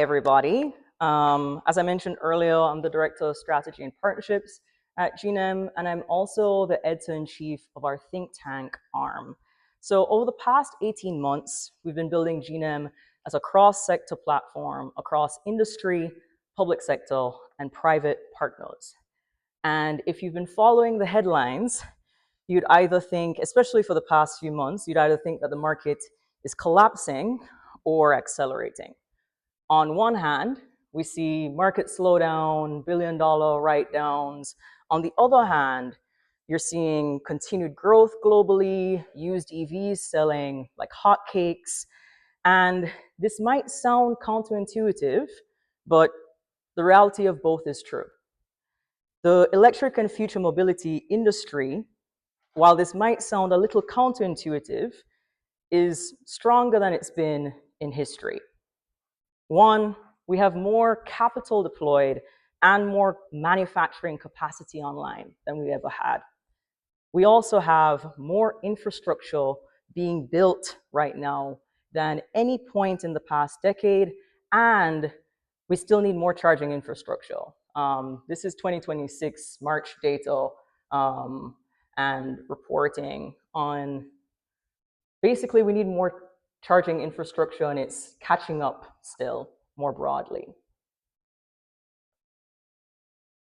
Everybody. As I mentioned earlier, I'm the Director of Strategy and Partnerships at GNM, and I'm also the Editor-in-Chief of our think tank arm. So over the past 18 months, we've been building GNM as a cross-sector platform across industry, public sector, and private partners. And if you've been following the headlines, you'd either think, especially for the past few months, you'd either think that the market is collapsing or accelerating. On one hand, we see market slowdown, billion-dollar write-downs. On the other hand, you're seeing continued growth globally, used EVs selling like hotcakes. And this might sound counterintuitive, but the reality of both is true. The electric and future mobility industry, while this might sound a little counterintuitive, is stronger than it's been in history. One, we have more capital deployed and more manufacturing capacity online than we ever had. We also have more infrastructure being built right now than any point in the past decade, and we still need more charging infrastructure. This is 2026 March data and reporting on basically we need more charging infrastructure, and it's catching up still more broadly.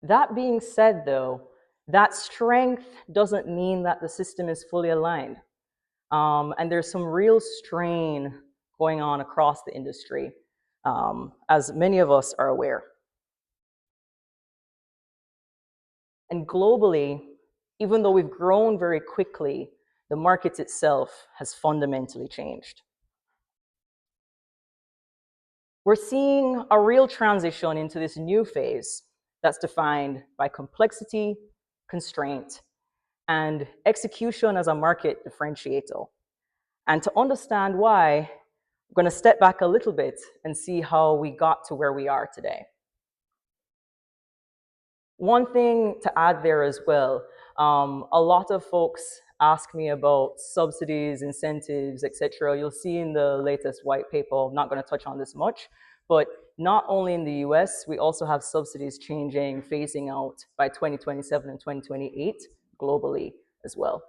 That being said, though, that strength doesn't mean that the system is fully aligned. And there's some real strain going on across the industry, as many of us are aware. And globally, even though we've grown very quickly, the market itself has fundamentally changed. We're seeing a real transition into this new phase that's defined by complexity, constraint, and execution as a market differentiator. And to understand why, I'm going to step back a little bit and see how we got to where we are today. One thing to add there as well, a lot of folks ask me about subsidies, incentives, etc. You'll see in the latest white paper, I'm not going to touch on this much, but not only in the US, we also have subsidies changing, phasing out by 2027 and 2028 globally as well.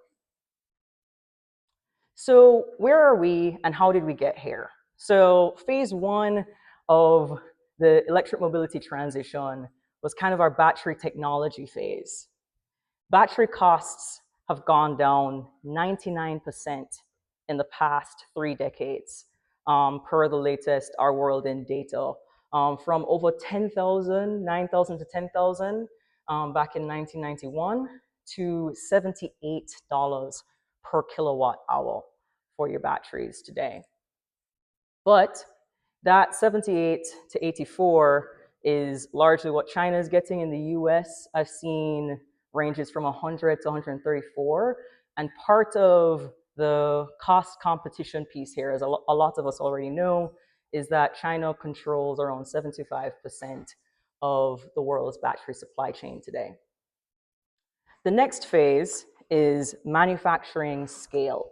So where are we and how did we get here? So phase one of the electric mobility transition was kind of our battery technology phase. Battery costs have gone down 99% in the past 3 decades, per the latest Our World in data, from over 10,000, 9,000 to 10,000 back in 1991 to $78 per kilowatt hour for your batteries today. But that 78 to 84 is largely what China is getting. In the US, I've seen ranges from 100 to 134. And part of the cost competition piece here, as a lot of us already know, is that China controls around 75% of the world's battery supply chain today. The next phase is manufacturing scale.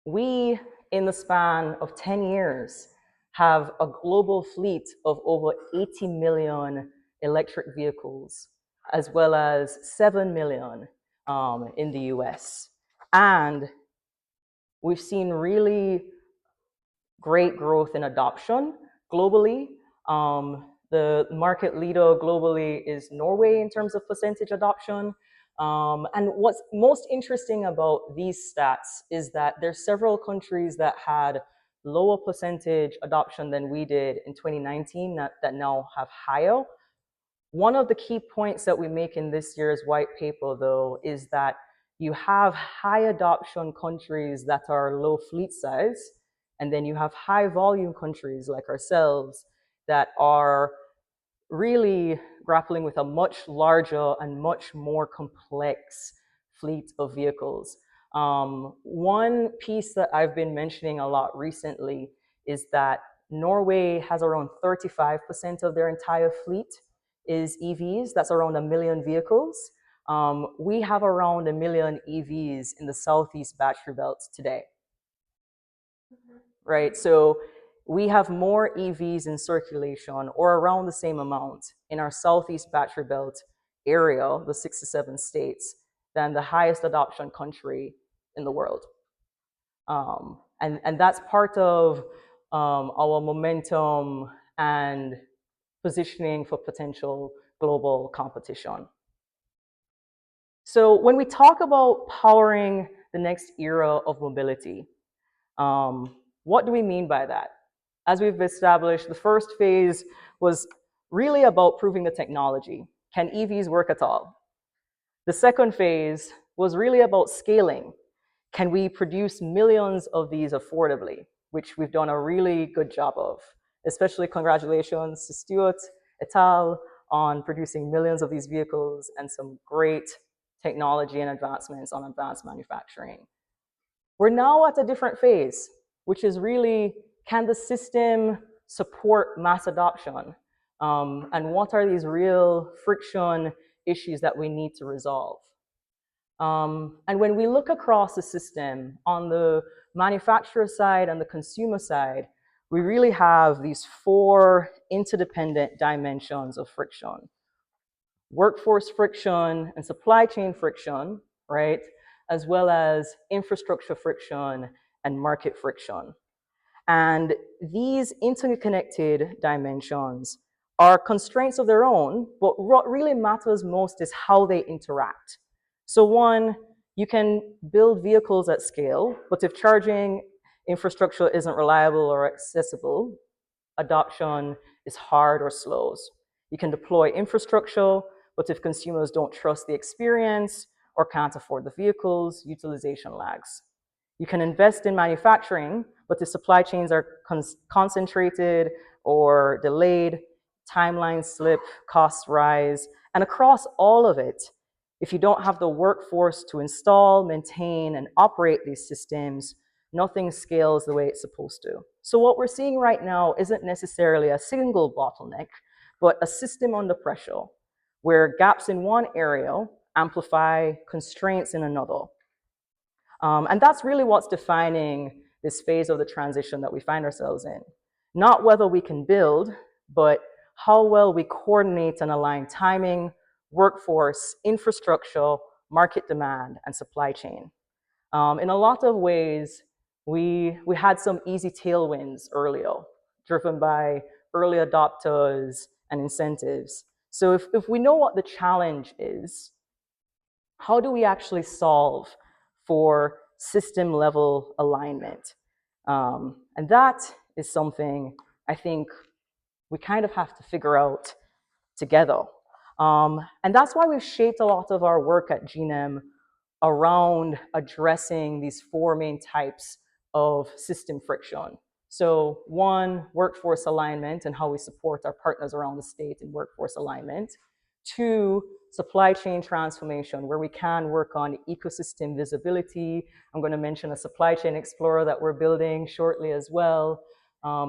We, in the span of 10 years, have a global fleet of over 80 million electric vehicles, as well as 7 million in the US. And we've seen really great growth in adoption globally. The market leader globally is Norway in terms of percentage adoption. And what's most interesting about these stats is that there's several countries that had lower percentage adoption than we did in 2019 that now have higher. One of the key points that we make in this year's white paper, though, is that you have high adoption countries that are low fleet size, and then you have high volume countries like ourselves that are really grappling with a much larger and much more complex fleet of vehicles. One piece that I've been mentioning a lot recently is that Norway has around 35% of their entire fleet is EVs. That's around 1 million vehicles. We have around 1 million EVs in the Southeast battery belt today. Right, so we have more EVs in circulation, or around the same amount, in our Southeast Battery Belt area, the 67 states, than the highest adoption country in the world. And that's part of our momentum and positioning for potential global competition. So when we talk about powering the next era of mobility, what do we mean by that? As we've established, the first phase was really about proving the technology. Can EVs work at all? The second phase was really about scaling. Can we produce millions of these affordably, which we've done a really good job of. Especially congratulations to Stuart et al. On producing millions of these vehicles and some great technology and advancements on advanced manufacturing. We're now at a different phase, which is really, can the system support mass adoption? And what are these real friction issues that we need to resolve? And when we look across the system, on the manufacturer side and the consumer side, we really have these four interdependent dimensions of friction. Workforce friction and supply chain friction, right? As well as infrastructure friction and market friction. And these interconnected dimensions are constraints of their own, but what really matters most is how they interact. So one, you can build vehicles at scale, but if charging infrastructure isn't reliable or accessible, adoption is hard or slows. You can deploy infrastructure, but if consumers don't trust the experience or can't afford the vehicles, utilization lags. You can invest in manufacturing, but if supply chains are concentrated or delayed, timelines slip, costs rise, and across all of it, if you don't have the workforce to install, maintain, and operate these systems, nothing scales the way it's supposed to. So what we're seeing right now isn't necessarily a single bottleneck, but a system under pressure, where gaps in one area amplify constraints in another. And that's really what's defining this phase of the transition that we find ourselves in. Not whether we can build, but how well we coordinate and align timing, workforce, infrastructure, market demand, and supply chain. In a lot of ways, we had some easy tailwinds earlier, driven by early adopters and incentives. So if we know what the challenge is, how do we actually solve for system level alignment? And that is something I think we kind of have to figure out together. And that's why we've shaped a lot of our work at GNM around addressing these four main types of system friction. So one, workforce alignment and how we support our partners around the state in workforce alignment. Two, supply chain transformation, where we can work on ecosystem visibility. I'm going to mention a supply chain explorer that we're building shortly as well.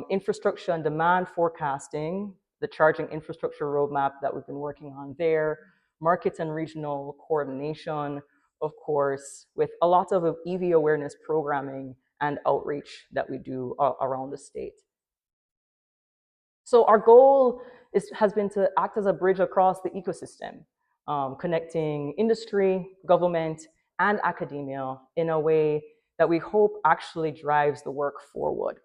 Infrastructure and demand forecasting, the charging infrastructure roadmap that we've been working on there. Market and regional coordination, of course, with a lot of EV awareness programming and outreach that we do around the state. So our goal has been to act as a bridge across the ecosystem, connecting industry, government, and academia in a way that we hope actually drives the work forward.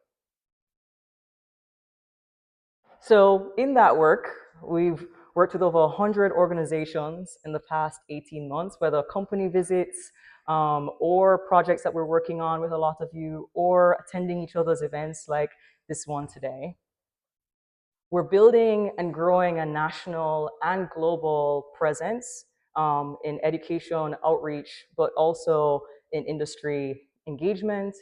So in that work, we've worked with over 100 organizations in the past 18 months, whether company visits or projects that we're working on with a lot of you, or attending each other's events like this one today. We're building and growing a national and global presence in education, outreach, but also in industry engagement,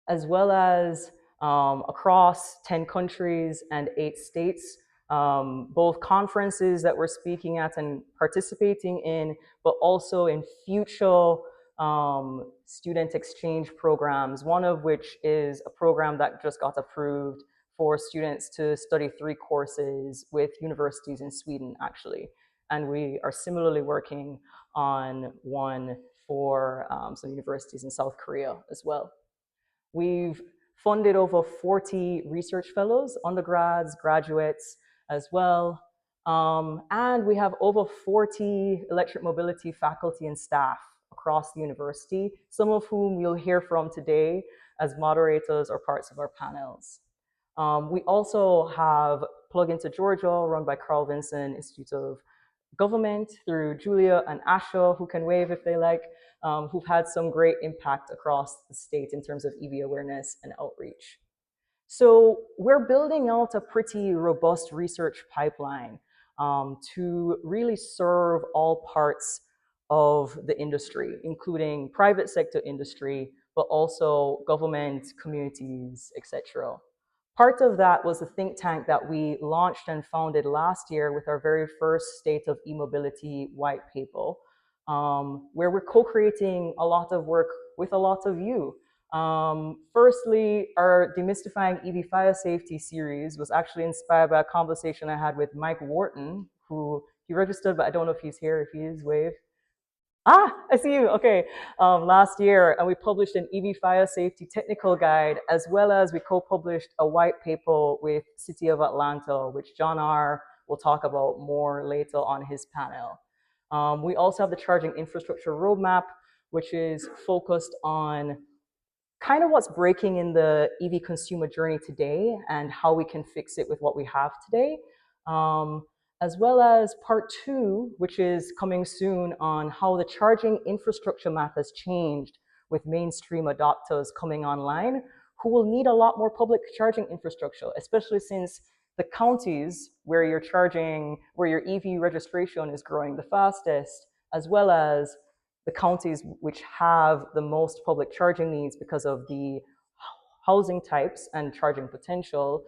as well as across 10 countries and 8 states, both conferences that we're speaking at and participating in, but also in future student exchange programs, one of which is a program that just got approved for students to study 3 courses with universities in Sweden, actually. And we are similarly working on one for some universities in South Korea as well. We've funded over 40 research fellows, undergrads, graduates as well. And we have over 40 electric mobility faculty and staff across the university, some of whom you'll hear from today as moderators or parts of our panels. We also have Plug into Georgia, run by Carl Vinson Institute of Government, through Julia and Asha, who can wave if they like, who've had some great impact across the state in terms of EV awareness and outreach. So we're building out a pretty robust research pipeline to really serve all parts of the industry, including private sector industry, but also government, communities, etc. Part of that was a think tank that we launched and founded last year with our very first State of E-Mobility white paper, where we're co-creating a lot of work with a lot of you. Firstly, our Demystifying EV Fire Safety series was actually inspired by a conversation I had with Mike Wharton, who he registered, but I don't know if he's here. If he is, wave. Ah, I see you. Okay. Last year, and we published an EV fire safety technical guide, as well as we co-published a white paper with City of Atlanta, which John R. will talk about more later on his panel. We also have the charging infrastructure roadmap, which is focused on kind of what's breaking in the EV consumer journey today and how we can fix it with what we have today. As well as part 2, which is coming soon, on how the charging infrastructure map has changed with mainstream adopters coming online, who will need a lot more public charging infrastructure, especially since the counties where you're charging, where your EV registration is growing the fastest, as well as the counties which have the most public charging needs because of the housing types and charging potential,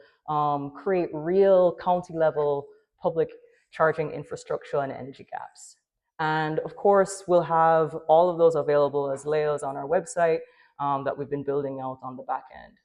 create real county level public charging infrastructure and energy gaps. And of course, we'll have all of those available as layers on our website that we've been building out on the back end.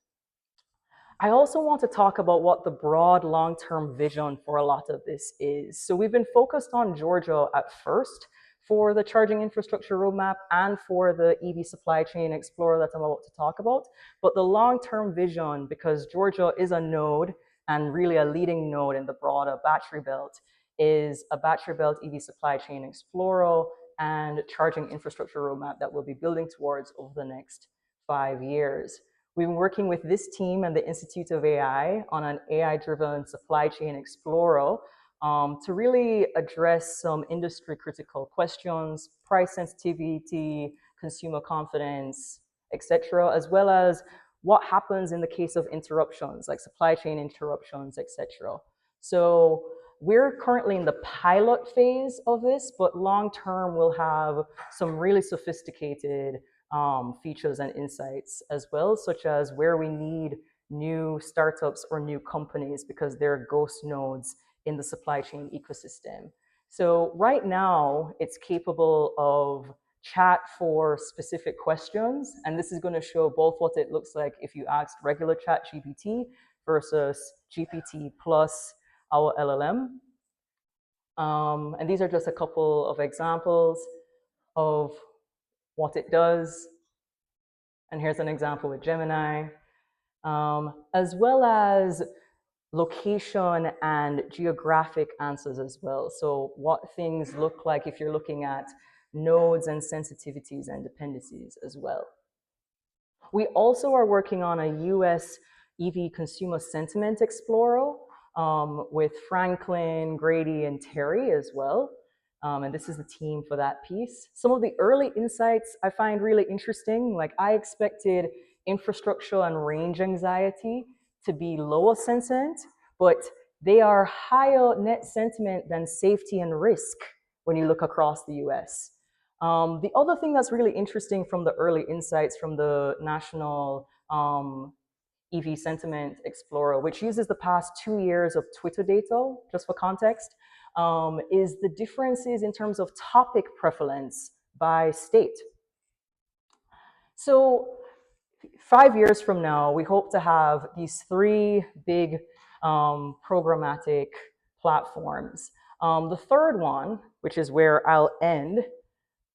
I also want to talk about what the broad long-term vision for a lot of this is. So we've been focused on Georgia at first for the charging infrastructure roadmap and for the EV supply chain explorer that I'm about to talk about. But the long-term vision, because Georgia is a node and really a leading node in the broader battery belt, is a battery belt EV supply chain explorer and charging infrastructure roadmap that we'll be building towards over the next 5 years. We've been working with this team and the Institute of AI on an AI-driven supply chain explorer to really address some industry critical questions, price sensitivity, consumer confidence, etc., as well as what happens in the case of interruptions, like supply chain interruptions, etc. So we're currently in the pilot phase of this, but long term we'll have some really sophisticated features and insights as well, such as where we need new startups or new companies because they're ghost nodes in the supply chain ecosystem. So right now, it's capable of chat for specific questions, and this is going to show both what it looks like if you asked regular chat GPT versus GPT plus our LLM. And these are just a couple of examples of what it does. And here's an example with Gemini, as well as location and geographic answers as well. So what things look like if you're looking at nodes and sensitivities and dependencies as well. We also are working on a US EV consumer sentiment explorer with Franklin, Grady, and Terry as well. And this is the team for that piece. Some of the early insights I find really interesting. Like I expected infrastructure and range anxiety to be lower sentiment, but they are higher net sentiment than safety and risk when you look across the US. The other thing that's really interesting from the early insights from the National EV Sentiment Explorer, which uses the past 2 years of Twitter data, just for context, is the differences in terms of topic preference by state. So 5 years from now, we hope to have these 3 big programmatic platforms. The third one, which is where I'll end,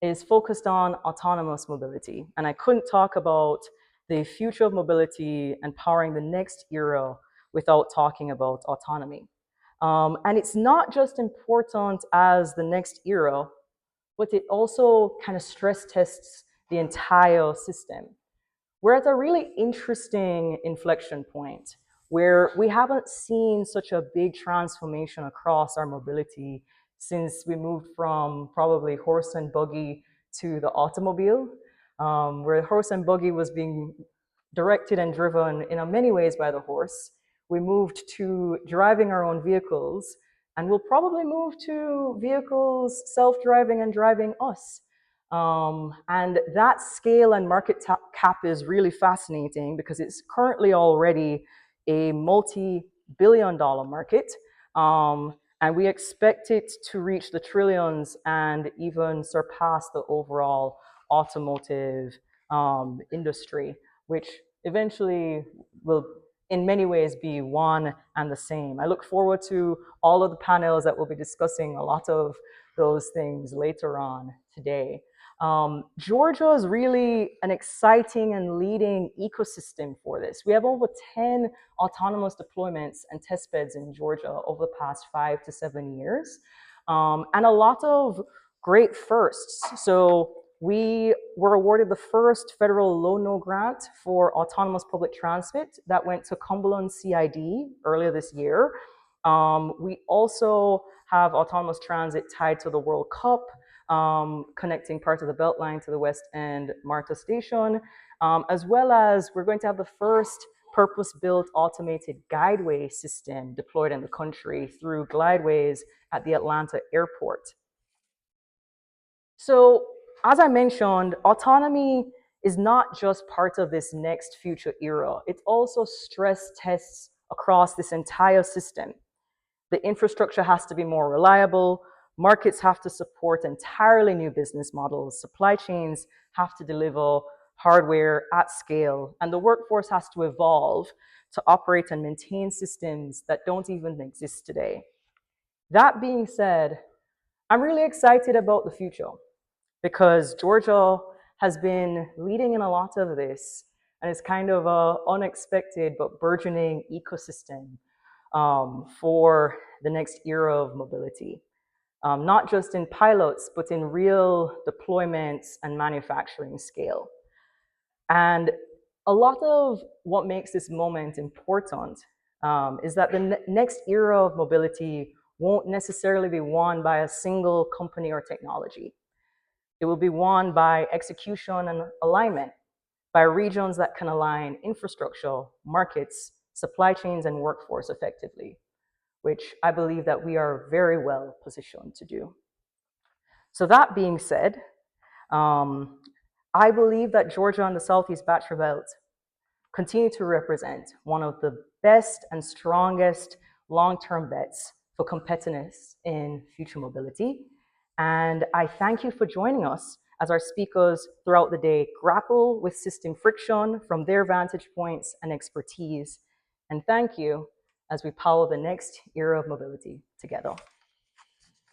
is focused on autonomous mobility. And I couldn't talk about the future of mobility and powering the next era without talking about autonomy. And it's not just important as the next era, but it also kind of stress tests the entire system. We're at a really interesting inflection point where we haven't seen such a big transformation across our mobility since we moved from probably horse and buggy to the automobile, where horse and buggy was being directed and driven in many ways by the horse. We moved to driving our own vehicles, and we'll probably move to vehicles self-driving and driving us. And that scale and market cap is really fascinating because it's currently already a multi-billion-dollar market. And we expect it to reach the trillions and even surpass the overall automotive industry, which eventually will in many ways be one and the same. I look forward to all of the panels that will be discussing a lot of those things later on today. Georgia is really an exciting and leading ecosystem for this. We have over 10 autonomous deployments and test beds in Georgia over the past 5 to 7 years, and a lot of great firsts. So we were awarded the first federal low-no grant for autonomous public transit that went to Cumberland CID earlier this year. We also have autonomous transit tied to the World Cup, connecting parts of the Beltline to the West End MARTA station, as well as we're going to have the first purpose-built automated guideway system deployed in the country through glideways at the Atlanta airport. So, as I mentioned, autonomy is not just part of this next future era. It also stress tests across this entire system. The infrastructure has to be more reliable, markets have to support entirely new business models, supply chains have to deliver hardware at scale, and the workforce has to evolve to operate and maintain systems that don't even exist today. That being said, I'm really excited about the future because Georgia has been leading in a lot of this, and it's kind of an unexpected but burgeoning ecosystem for the next era of mobility, not just in pilots, but in real deployments and manufacturing scale. And a lot of what makes this moment important is that the next era of mobility won't necessarily be won by a single company or technology. It will be won by execution and alignment, by regions that can align infrastructure, markets, supply chains, and workforce effectively, which I believe that we are very well positioned to do. So that being said, I believe that Georgia and the Southeast Battery Belt continue to represent one of the best and strongest long-term bets for competitiveness in future mobility. And I thank you for joining us as our speakers throughout the day grapple with system friction from their vantage points and expertise. And thank you as we power the next era of mobility together.